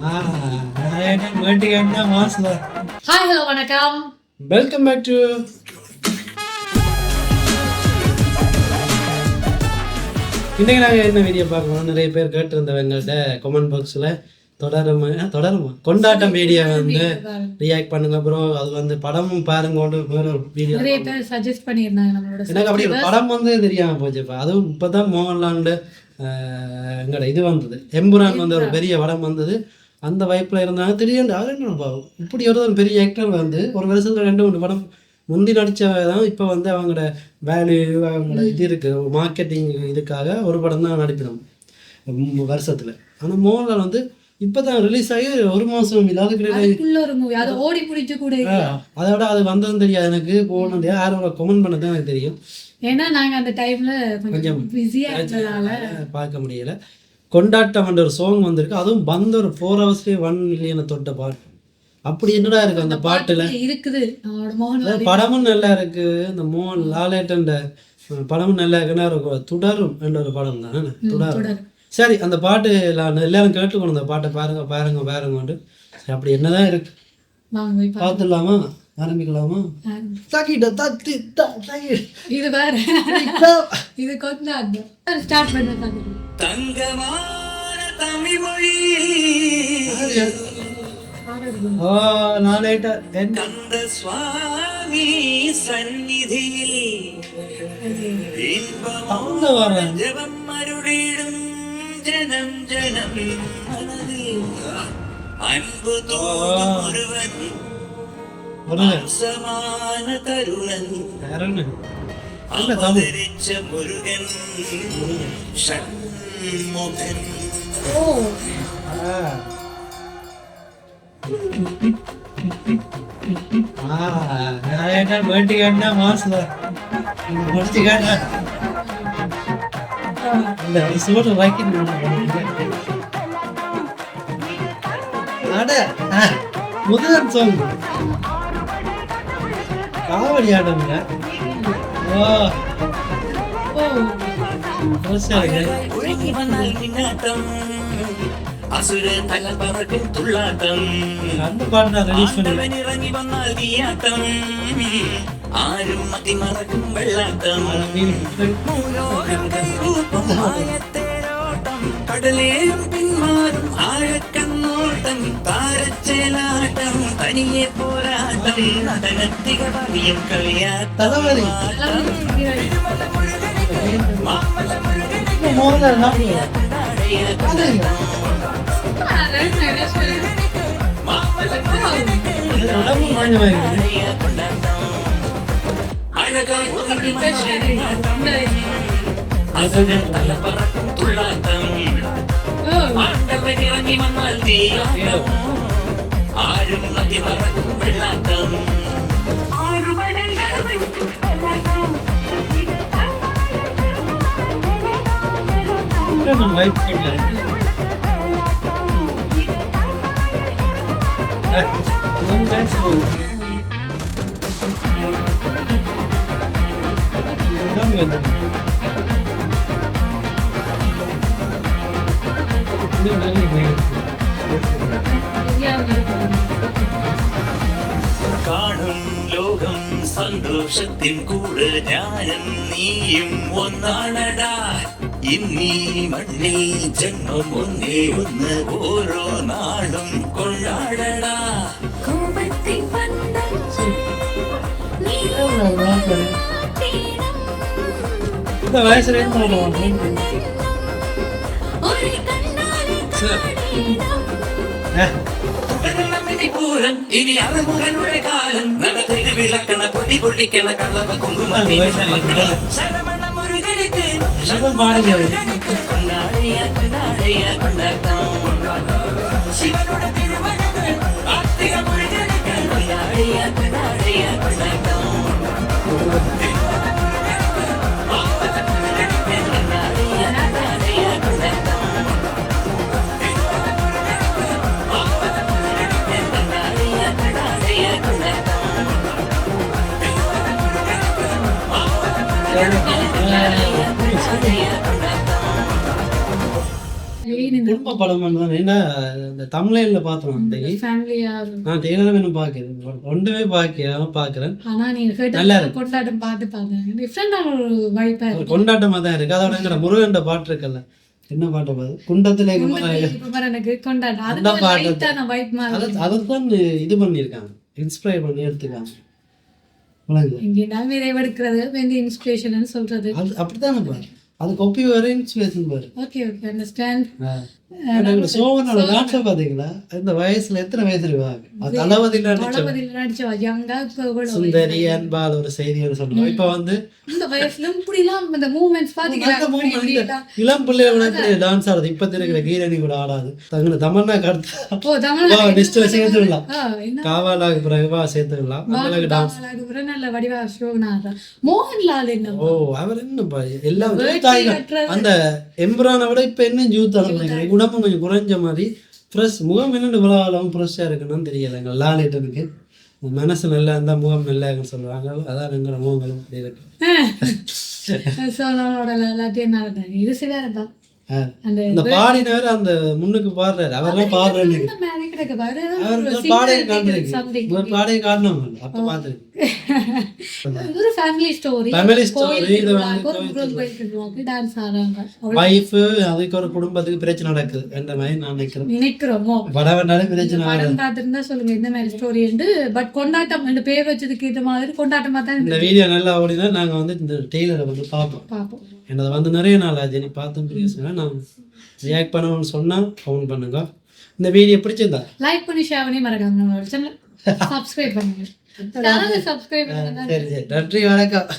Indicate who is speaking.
Speaker 1: Hi hello வணக்கம்,
Speaker 2: welcome back to இன்றைக்கி நாங்கள் என்ன வீடியோ பார்க்கணும். நிறைய பேர் கேட்டிருந்தவங்கள்ட்ட கமெண்ட் பாக்ஸில் தொடருமா கொண்டாட்டம் வீடியோ வந்து ரியாக்ட் பண்ணுங்க ப்ரோ, அது வந்து படமும் பாருங்க வேற ஒரு வீடியோ
Speaker 1: நிறைய பேர் சஜஸ்ட் பண்ணியிருந்தாங்க நம்மளோட.
Speaker 2: எனக்கு அப்படி ஒரு படம் வந்து தெரியாமல் போச்சுப்பா. அதுவும் இப்போ தான் மோகன்லாண்டு எங்களோட இது வந்தது, எம்புரான் வந்து ஒரு பெரிய படம் வந்தது. அந்த வாய்ப்பில் இருந்தாங்க. திடீர்னு அவர் என்ன இப்படி ஒரு பெரிய ஆக்டர் வந்து ஒரு வருஷத்துல 2-3 படம் முந்தி நடித்ததான் இப்போ வந்து அவங்களோட வேல்யூ அவங்களோட இது இருக்குது, மார்க்கெட்டிங் இதுக்காக ஒரு படம் தான் நடிப்பிடும் வருஷத்தில். ஆனால் மோகன்லால் வந்து இப்போ தான் ரிலீஸ் ஆகி ஒரு மாதம் இல்லாத
Speaker 1: கிடையாது, ஓடி பிடிச்சி கூட
Speaker 2: அதோட அது வந்ததும் தெரியாது எனக்கு, போகணும் யாரோட கமெண்ட் பண்ண தான் எனக்கு தெரியும்.
Speaker 1: ஏன்னா நாங்கள் அந்த டைமில் கொஞ்சம் பிஸியாக இருந்ததால
Speaker 2: பார்க்க முடியலை. கொண்டாட்டம் என்ற ஒரு சாங் வந்திருக்கு, அதுவும் வந்த ஒரு 4 ஹவர்ஸ்லேயே 1 மில்லியனை தொட்ட பாட்டு. அப்படி என்னடா இருக்கு அந்த பாட்டுல இருக்குது. படமும் நல்லா இருக்கு, இந்த மோகன் லாலேட்ட படமும் நல்லா இருக்குன்னா தொடரும் என்ற ஒரு படம் தானே தொடரும். சரி, அந்த பாட்டு எல்லாரும் கேட்டுக்கணும், அந்த பாட்டை பாருங்க பாருங்க பாருங்க. சரி, அப்படி என்னதான் இருக்கு பார்த்துடலாமா? ஆரம்பிக்கலாமா?
Speaker 1: இது வேற இது கொஞ்சம் ஸ்டார்ட் பண்ண
Speaker 3: தங்கமான தமிழ்மொழி கந்த சுவாமி சந்நிதியில் ஜபம் அருளிடும் ஜனம் ஜனம் மனதில் அன்பு தோடும் ஒருவன் சமான தருணன் அவதரிச்ச முருகன் ஷண்முகன்.
Speaker 2: முதல் சாங் காவடி ஆடுங்க.
Speaker 3: அசுர தலபரப்பின் துள்ளாட்டம்
Speaker 2: அந்த பாட்டு ரிலீஸ் பண்ணி
Speaker 3: இறங்கி வந்தால் தீயாட்டம் ஆறும் மதி மறக்கும் வெள்ளாட்டம் தேரோட்டம் கடலேயும் பின்மாறும் ஆழக்கண்ணோட்டம் தாரச்சேலாட்டம் தனியே போராட்டம் நடனத்திக பாவியம் கவியாட்டம் ஆறும் மதி மறக்கும் வெள்ளாட்டம் காணும் லோகம் சந்தோஷத்தின் கூட ஞானம் நீயும் ஒன்னானடா. இன்னி மண்ணில் ஜென்மம் ஒன்னே ஒன்னு ஓரோ நாளும் கொண்டாடடா.
Speaker 2: இந்த வயசுல
Speaker 3: இனி அறமுகனுடைய காலம் நடத்திடு விளக்கண பொடி பொடிக்கண கலவ குங்குமம் சரவண முருகனுக்கு சிவனோட திருமணங்கள் ஆத்திக முருகனுக்கு
Speaker 2: குடும்ப படம் தான். ஏன்னா இந்த தமிழ்ல பார்த்தோம் அன்றைக்கு
Speaker 1: ஃபேமிலியா
Speaker 2: நான் டெய்லரும் இன்னும் பார்க்கிறேன், ஒன்றுமே பார்க்கிறேன்.
Speaker 1: ஆனா நீங்க
Speaker 2: நல்லா
Speaker 1: கேட்ட
Speaker 2: இருக்கு.
Speaker 1: கொண்டாட்டம் பாட்டு பாருங்க டிஃப்ரெண்டான ஒரு வைப்பா இருக்கு.
Speaker 2: கொண்டாட்டமா தான் இருக்கு. அதோட எங்கட முருகன் பாட்டு இருக்குல்ல, என்ன பாட்டு பாரு, குண்டத்திலே
Speaker 1: எனக்கு கொண்டாட்டம்
Speaker 2: அந்த
Speaker 1: அது
Speaker 2: பாட்டு
Speaker 1: லைட்டான வைப் மாதிரி
Speaker 2: அதைத்தான் இது பண்ணியிருக்காங்க, இன்ஸ்பயர் பண்ணி எடுத்துக்காங்க. விளங்குது?
Speaker 1: இங்க நான் விதை எடுக்கிறது வந்து இன்ஸ்பிரேஷன் சொல்றது.
Speaker 2: அது அப்படித்தானே பாரு, அது கொப்பி வர இன்ஸ்பிரேஷன் பாரு.
Speaker 1: Okay okay understand.
Speaker 2: சோமனோட நாட்டை பாத்தீங்களா, இந்த வயசுல எத்தனை வயசு இருக்காங்க, அது தளபதியில
Speaker 1: நடிச்சவா யங்கா
Speaker 2: சுந்தரி அன்பால் ஒரு செய்தின்னு சொல்லுவோம். இப்ப வந்து
Speaker 1: இந்த வயசுல இப்படிலாம் இந்த மூவ்மெண்ட்ஸ் பாத்தீங்களா,
Speaker 2: இளம் பிள்ளைய டான்ஸ் ஆடுது. இப்ப இருக்கிற கீரணி கூட ஆடாது. தங்களை தமன்னா கடத்த லிஸ்ட்ல சேர்த்துடலாம், காவாலாக்கு பிறகு சேர்த்துக்கலாம். அந்த டான்ஸ்
Speaker 1: நல்ல வடிவா ஷோனாதா. மோகன்லால் என்ன
Speaker 2: ஓ அவர் என்ன எல்லாம் அந்த எம்பரானை விட இப்ப என்ன ஜூத் அனுப்புறீங்க, உடம்பு கொஞ்சம் குறைஞ்ச மாதிரி ஃப்ரெஷ், முகம் என்னென்ன விழாவெல்லாம் ஃப்ரெஷ்ஷாக இருக்குன்னு தெரியல. எங்கள் லாலேட்டனுக்கு மனசு நல்லா இருந்தால் முகம் நல்லா இருக்குன்னு சொல்லுவாங்க. அதான் எங்களோட முகங்களும் அப்படி இருக்கு.
Speaker 1: இது சரியாதான்
Speaker 2: அந்த பாடினவர் அந்த முன்னுக்கு பாடுறாரு, அவர்லாம் பாடுறாரு, பாடைய காரணம் அப்ப பாத்துருக்கு.
Speaker 1: ஒரு ஃபேமிலி ஸ்டோரி டான்ஸ் ஆடுறாங்க,
Speaker 2: வைஃப் அதுக்கு ஒரு குடும்பத்துக்கு பிரச்சனை நடக்குது என்ற மாதிரி நான் நினைக்கிறோமோ. படம் பிரச்சனை
Speaker 1: பார்த்துருந்தா சொல்லுங்க இந்த மாதிரி ஸ்டோரி உண்டு. பட் கொண்டாட்டம் ரெண்டு பேர் வச்சதுக்கு இது மாதிரி கொண்டாட்டமா தான்.
Speaker 2: இந்த வீடியோ நல்லா ஓடினா நாங்க வந்து இந்த டெய்லரை வந்து பார்ப்போம். என்னது வந்து நிறைய நாள் ஆச்சு நீ பார்த்தோம், பிரியா நான் ரியாக்ட் பண்ணணும்னு சொன்னா ஃபோன் பண்ணுங்க. இந்த வீடியோ பிடிச்சிருந்தா
Speaker 1: லைக் பண்ணி ஷேர் பண்ணி மறக்காம நம்மளோட சேனல் சப்ஸ்கிரைப் பண்ணுங்க. சப்ஸ்கிரைப் பண்ணுங்க.
Speaker 2: சரி, நன்றி, வணக்கம்.